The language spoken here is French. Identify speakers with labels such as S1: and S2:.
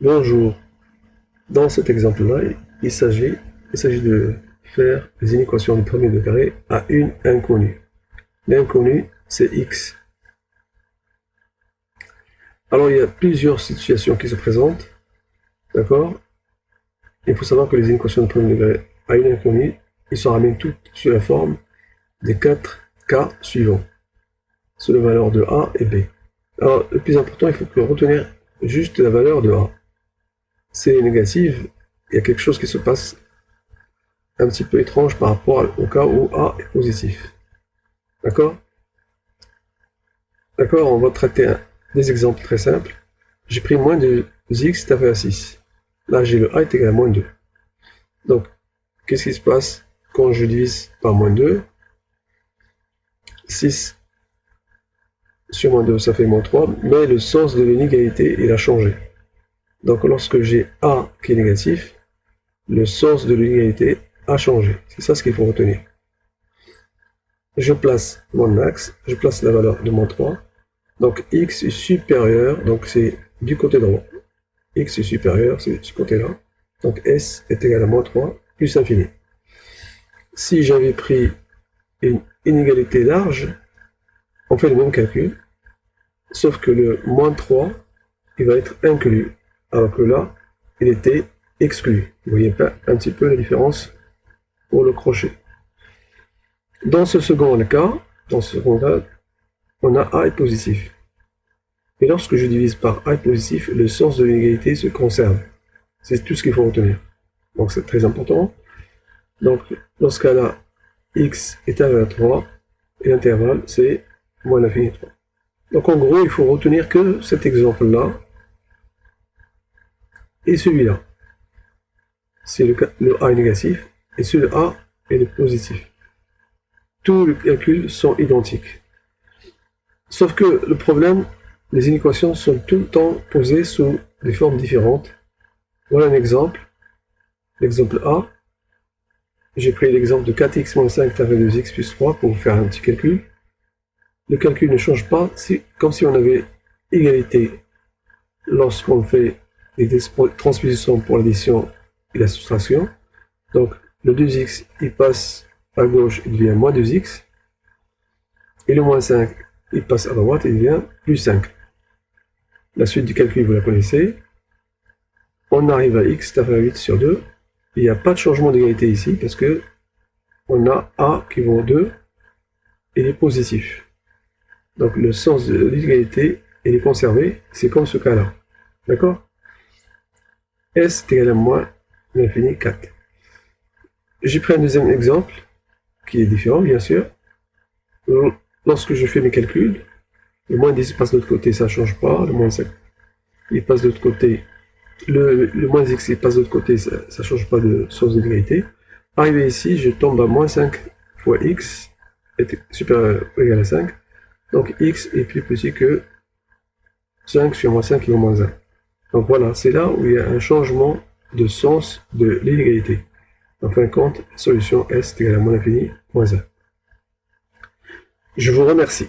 S1: Bonjour. Dans cet exemple-là, il s'agit de faire les inéquations de premier degré à une inconnue. L'inconnu, c'est x. Alors, il y a plusieurs situations qui se présentent. D'accord? Il faut savoir que les inéquations de premier degré à une inconnue, ils sont ramenés toutes sous la forme des 4 cas suivants, sous la valeur de a et b. Alors, le plus important, il faut retenir juste la valeur de a. C'est négative, il y a quelque chose qui se passe un petit peu étrange par rapport au cas où A est positif. D'accord? D'accord, on va traiter des exemples très simples. J'ai pris moins de x est égal à 6. Là, j'ai le A est égal à moins 2. Donc, qu'est-ce qui se passe quand je divise par moins 2? 6 sur moins 2, ça fait moins 3, mais le sens de l'inégalité, il a changé. Donc, lorsque j'ai A qui est négatif, le sens de l'inégalité a changé. C'est ça ce qu'il faut retenir. Je place mon axe, je place la valeur de moins 3. Donc x est supérieur, donc c'est du côté droit. X est supérieur, c'est ce côté-là. Donc s est égal à moins 3 plus infini. Si j'avais pris une inégalité large, on fait le même calcul, sauf que le moins 3, il va être inclus, alors que là, il était exclu. Vous voyez pas un petit peu la différence pour le crochet. Dans ce second cas, on a A est positif. Et lorsque je divise par A est positif, le sens de l'inégalité se conserve. C'est tout ce qu'il faut retenir. Donc c'est très important. Donc dans ce cas-là, x est égal à 3 et l'intervalle c'est moins l'infini 3. Donc en gros, il faut retenir que cet exemple-là et celui-là. C'est le A est négatif et celui-là est le positif. Tous les calculs sont identiques. Sauf que le problème, les inéquations sont tout le temps posées sous des formes différentes. Voilà un exemple. L'exemple A. J'ai pris l'exemple de 4x moins 5 avec 2x plus 3 pour faire un petit calcul. Le calcul ne change pas, c'est comme si on avait égalité lorsqu'on fait des transpositions pour l'addition et la soustraction. Donc le 2x, il passe à gauche, il devient moins 2x. Et le moins 5, il passe à droite, il devient plus 5. La suite du calcul, vous la connaissez. On arrive à x, ça fait 8 sur 2. Il n'y a pas de changement d'égalité ici, parce que on a a qui vaut 2, et il est positif. Donc le sens de l'égalité, il est conservé, c'est comme ce cas-là. D'accord? S est égal à moins l'infini 4. J'ai pris un deuxième exemple, qui est différent, bien sûr. Lorsque je fais mes calculs, le moins 10 passe de l'autre côté, ça ne change pas. Le moins 5, il passe de l'autre côté. Le moins x, il passe de l'autre côté, ça ne change pas de sens de l'égalité. Arrivé ici, je tombe à moins 5 fois x est supérieur ou égal à 5. Donc x est plus petit que 5 sur moins 5 égale moins 1. Donc voilà, c'est là où il y a un changement de sens de l'inégalité. En fin de compte, solution S est égale à moins l'infini moins 1. Je vous remercie.